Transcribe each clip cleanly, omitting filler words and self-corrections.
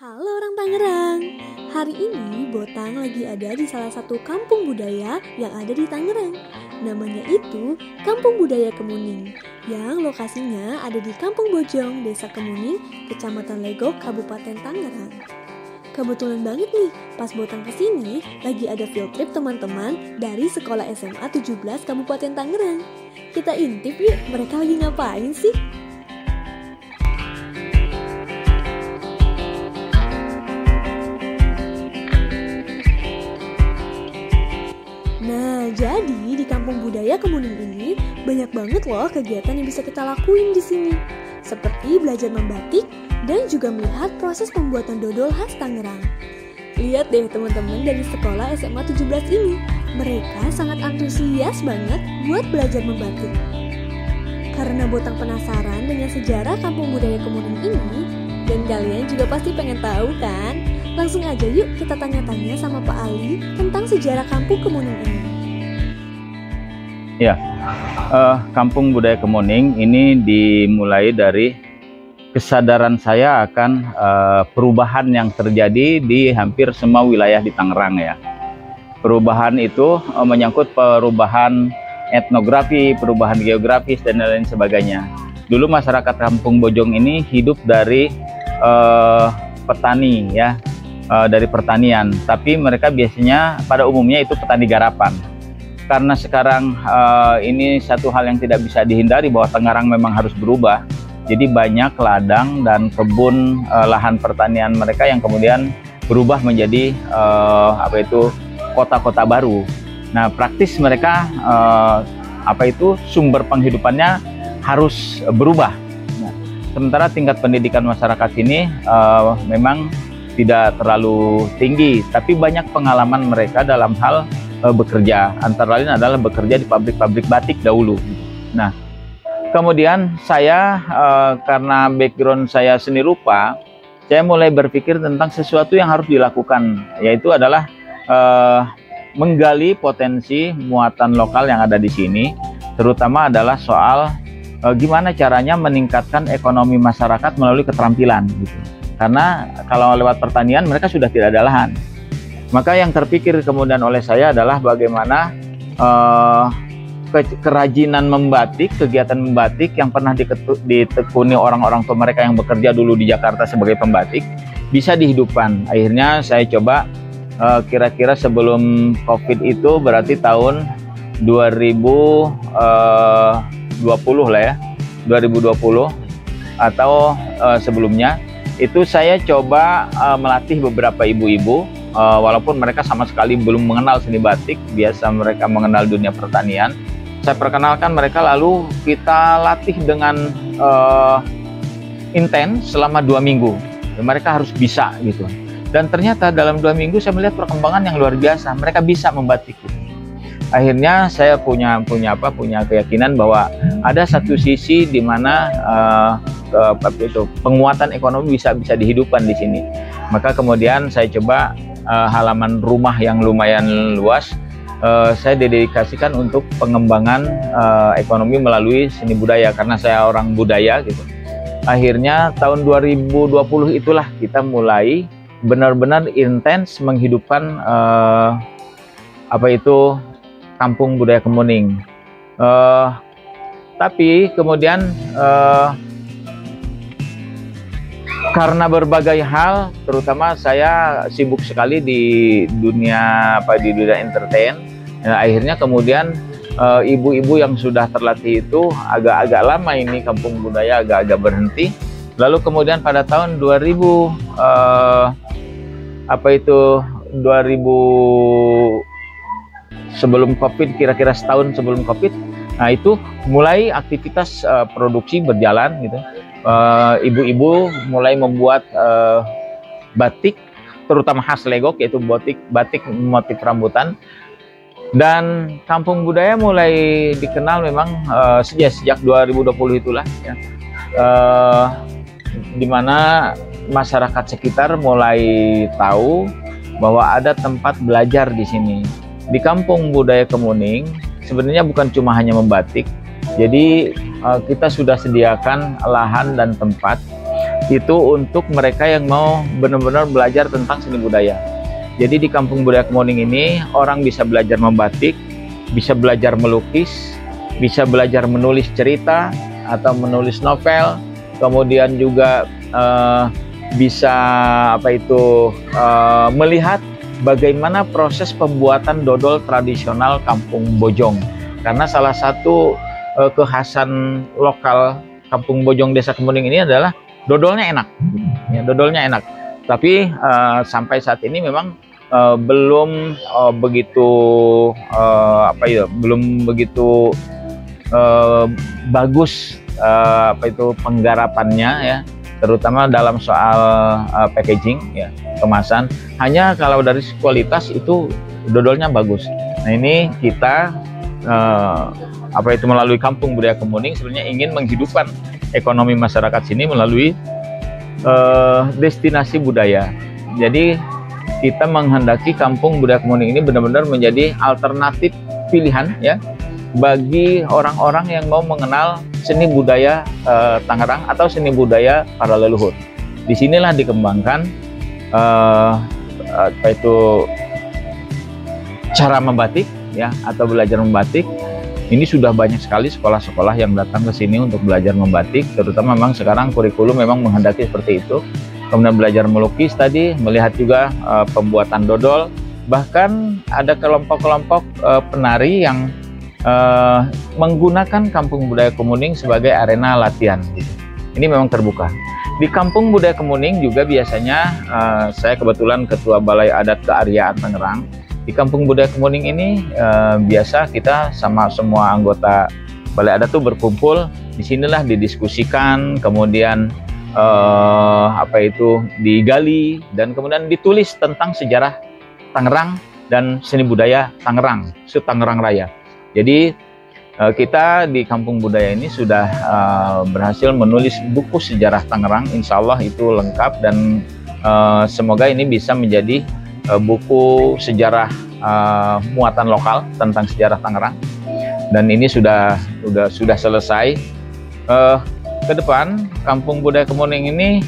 Halo orang Tangerang, hari ini Botang lagi ada di salah satu kampung budaya yang ada di Tangerang. Namanya itu Kampung Budaya Kemuning, yang lokasinya ada di Kampung Bojong, Desa Kemuning, Kecamatan Legok, Kabupaten Tangerang. Kebetulan banget nih, pas Botang kesini, lagi ada field trip teman-teman dari Sekolah SMA 17 Kabupaten Tangerang. Kita intip yuk, mereka lagi ngapain sih? Nah, jadi di Kampung Budaya Kemuning ini banyak banget loh kegiatan yang bisa kita lakuin di sini. Seperti belajar membatik dan juga melihat proses pembuatan dodol khas Tangerang. Lihat deh teman-teman dari sekolah SMA 17 ini, mereka sangat antusias banget buat belajar membatik. Karena Botang penasaran dengan sejarah Kampung Budaya Kemuning ini, dan kalian juga pasti pengen tahu kan? Langsung aja yuk kita tanya-tanya sama Pak Ali tentang sejarah Kampung Kemuning ini. Ya, Kampung Budaya Kemuning ini dimulai dari kesadaran saya akan perubahan yang terjadi di hampir semua wilayah di Tangerang ya. Perubahan itu menyangkut perubahan etnografi, perubahan geografis dan lain sebagainya. Dulu masyarakat Kampung Bojong ini hidup dari petani ya. Dari pertanian, tapi mereka biasanya pada umumnya itu petani garapan. Karena sekarang ini satu hal yang tidak bisa dihindari bahwa Tangerang memang harus berubah. Jadi banyak ladang dan kebun lahan pertanian mereka yang kemudian berubah menjadi kota-kota baru. Nah, praktis mereka sumber penghidupannya harus berubah. Nah, sementara tingkat pendidikan masyarakat ini memang tidak terlalu tinggi, tapi banyak pengalaman mereka dalam hal bekerja. Antara lain adalah bekerja di pabrik-pabrik batik dahulu. Nah, kemudian saya karena background saya seni rupa, saya mulai berpikir tentang sesuatu yang harus dilakukan, yaitu adalah menggali potensi muatan lokal yang ada di sini, terutama adalah soal gimana caranya meningkatkan ekonomi masyarakat melalui keterampilan gitu. Karena kalau lewat pertanian mereka sudah tidak ada lahan. Maka yang terpikir kemudian oleh saya adalah bagaimana kerajinan membatik, kegiatan membatik yang pernah ditekuni orang-orang tua mereka yang bekerja dulu di Jakarta sebagai pembatik bisa dihidupkan. Akhirnya saya coba kira-kira sebelum COVID itu berarti tahun 2020 lah ya, 2020 atau sebelumnya. Itu saya coba melatih beberapa ibu-ibu, walaupun mereka sama sekali belum mengenal seni batik, biasa mereka mengenal dunia pertanian. Saya perkenalkan mereka, lalu kita latih dengan intens selama 2 minggu. Mereka harus bisa gitu. Dan ternyata dalam 2 minggu saya melihat perkembangan yang luar biasa. Mereka bisa membatik. Gitu. Akhirnya saya punya keyakinan bahwa ada satu sisi di mana penguatan ekonomi bisa dihidupkan di sini. Maka kemudian saya coba halaman rumah yang lumayan luas saya dedikasikan untuk pengembangan ekonomi melalui seni budaya, karena saya orang budaya gitu. Akhirnya tahun 2020 itulah kita mulai benar-benar intens menghidupkan Kampung Budaya Kemuning. Tapi kemudian karena berbagai hal, terutama saya sibuk sekali di dunia entertain. Nah, akhirnya kemudian ibu-ibu yang sudah terlatih itu agak lama ini Kampung Budaya agak berhenti. Lalu kemudian pada tahun 2000 sebelum COVID, kira-kira setahun sebelum COVID, nah itu mulai aktivitas produksi berjalan gitu. Ibu-ibu mulai membuat batik, terutama khas Legok, yaitu batik motif rambutan. Dan Kampung Budaya mulai dikenal memang sejak 2020 itulah ya, di mana masyarakat sekitar mulai tahu bahwa ada tempat belajar di sini. Di Kampung Budaya Kemuning sebenarnya bukan cuma hanya membatik, jadi kita sudah sediakan lahan dan tempat itu untuk mereka yang mau benar-benar belajar tentang seni budaya. Jadi di Kampung Budaya Kemuning ini orang bisa belajar membatik, bisa belajar melukis, bisa belajar menulis cerita atau menulis novel, kemudian juga bisa melihat bagaimana proses pembuatan dodol tradisional Kampung Bojong. Karena salah satu kekhasan lokal Kampung Bojong Desa Kemuning ini adalah dodolnya enak, ya, dodolnya enak. Tapi sampai saat ini memang belum begitu bagus penggarapannya, ya, terutama dalam soal packaging, ya, kemasan. Hanya kalau dari kualitas itu dodolnya bagus. Nah, ini kita melalui Kampung Budaya Kemuning sebenarnya ingin menghidupkan ekonomi masyarakat sini melalui destinasi budaya. Jadi kita menghendaki Kampung Budaya Kemuning ini benar-benar menjadi alternatif pilihan, ya, bagi orang-orang yang mau mengenal seni budaya Tangerang atau seni budaya para leluhur. Disinilah dikembangkan cara membatik, ya, atau belajar membatik. Ini sudah banyak sekali sekolah-sekolah yang datang ke sini untuk belajar membatik, terutama memang sekarang kurikulum memang menghendaki seperti itu. Kemudian belajar melukis tadi, melihat juga pembuatan dodol, bahkan ada kelompok-kelompok penari yang menggunakan Kampung Budaya Kemuning sebagai arena latihan. Ini memang terbuka. Di Kampung Budaya Kemuning juga biasanya saya kebetulan Ketua Balai Adat Kearyaan Tangerang. Di Kampung Budaya Kemuning ini biasa kita sama semua anggota Balai Adat tuh berkumpul. Disinilah didiskusikan, kemudian digali, dan kemudian ditulis tentang sejarah Tangerang dan seni budaya Tangerang, Tangerang Raya. Jadi kita di Kampung Budaya ini sudah berhasil menulis buku sejarah Tangerang. Insya Allah itu lengkap, dan semoga ini bisa menjadi buku sejarah muatan lokal tentang sejarah Tangerang. Dan ini sudah selesai. Ke depan Kampung Budaya Kemuning ini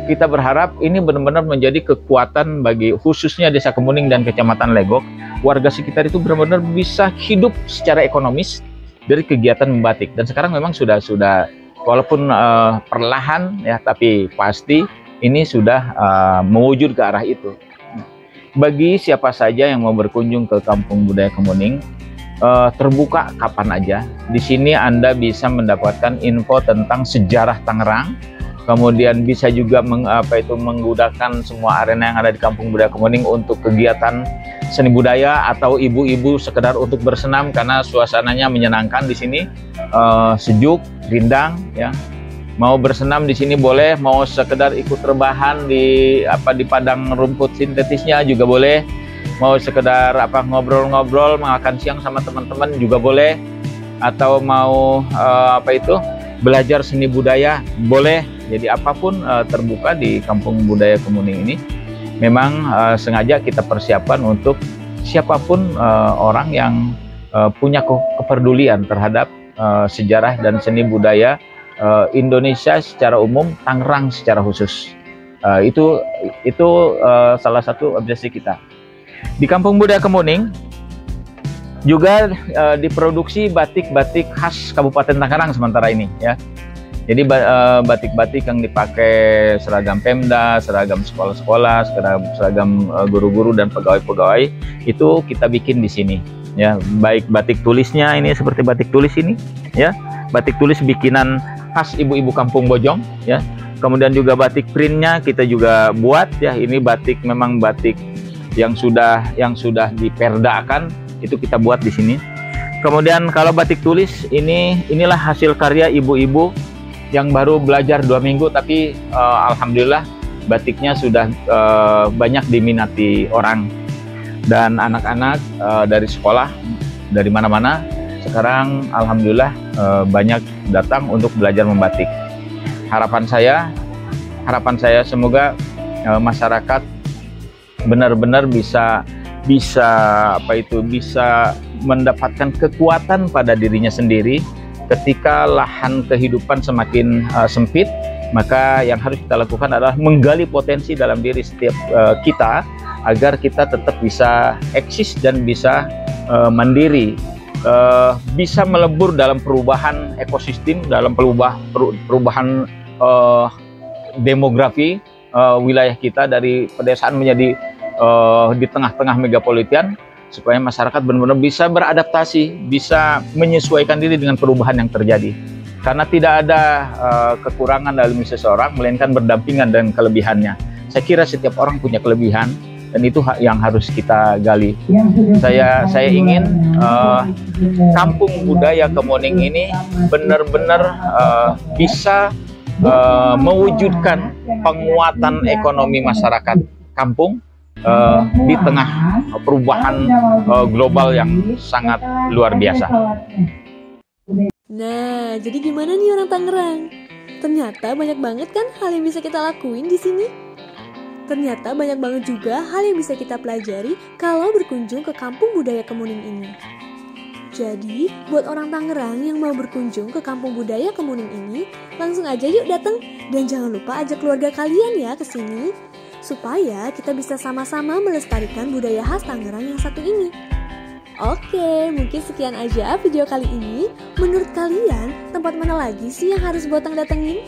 kita berharap ini benar-benar menjadi kekuatan bagi khususnya Desa Kemuning dan Kecamatan Legok. Warga sekitar itu benar-benar bisa hidup secara ekonomis dari kegiatan membatik. Dan sekarang memang sudah walaupun perlahan, ya, tapi pasti ini sudah mewujud ke arah itu. Bagi siapa saja yang mau berkunjung ke Kampung Budaya Kemuning, terbuka kapan aja. Di sini Anda bisa mendapatkan info tentang sejarah Tangerang, kemudian bisa juga menggunakan semua arena yang ada di Kampung Budaya Kemuning untuk kegiatan seni budaya, atau ibu-ibu sekedar untuk bersenam karena suasananya menyenangkan di sini, sejuk, rindang, ya. Mau bersenam di sini boleh, mau sekedar ikut rebahan di padang rumput sintetisnya juga boleh. Mau sekedar ngobrol-ngobrol, makan siang sama teman-teman juga boleh, atau mau belajar seni budaya boleh. Jadi apapun terbuka di Kampung Budaya Kemuning ini. Memang sengaja kita persiapkan untuk siapapun orang yang punya kepedulian terhadap sejarah dan seni budaya Indonesia secara umum, Tangerang secara khusus. Itu salah satu obsesi kita. Di Kampung Budaya Kemuning juga diproduksi batik-batik khas Kabupaten Tangerang sementara ini, ya. Jadi batik-batik yang dipakai seragam Pemda, seragam sekolah-sekolah, seragam guru-guru dan pegawai-pegawai itu kita bikin di sini, ya. Baik batik tulisnya ini seperti batik tulis ini, ya. Batik tulis bikinan khas ibu-ibu Kampung Bojong, ya. Kemudian juga batik printnya kita juga buat, ya. Ini batik memang batik yang sudah diperdakan, itu kita buat di sini. Kemudian kalau batik tulis inilah hasil karya ibu-ibu yang baru belajar 2 minggu, tapi alhamdulillah batiknya sudah banyak diminati orang dan anak-anak dari sekolah dari mana-mana sekarang alhamdulillah banyak datang untuk belajar membatik. Harapan saya semoga masyarakat benar-benar bisa mendapatkan kekuatan pada dirinya sendiri ketika lahan kehidupan semakin sempit, Maka yang harus kita lakukan adalah menggali potensi dalam diri setiap kita agar kita tetap bisa eksis dan bisa mandiri, bisa melebur dalam perubahan ekosistem, dalam perubahan demografi wilayah kita dari pedesaan menjadi di tengah-tengah megapolitan, supaya masyarakat benar-benar bisa beradaptasi, bisa menyesuaikan diri dengan perubahan yang terjadi. Karena tidak ada kekurangan dalam seseorang, melainkan berdampingan dengan kelebihannya. Saya kira setiap orang punya kelebihan, dan itu yang harus kita gali. Saya ingin kampung budaya Kemuning ini benar-benar bisa mewujudkan penguatan ekonomi masyarakat kampung di tengah perubahan global yang sangat luar biasa. Nah, jadi gimana nih orang Tangerang? Ternyata banyak banget kan hal yang bisa kita lakuin di sini. Ternyata banyak banget juga hal yang bisa kita pelajari kalau berkunjung ke kampung budaya Kemuning ini. Jadi, buat orang Tangerang yang mau berkunjung ke kampung budaya Kemuning ini, langsung aja yuk datang. Dan jangan lupa ajak keluarga kalian ya ke sini, supaya kita bisa sama-sama melestarikan budaya khas Tangerang yang satu ini. Oke, mungkin sekian aja video kali ini. Menurut kalian, tempat mana lagi sih yang harus Botang datengin?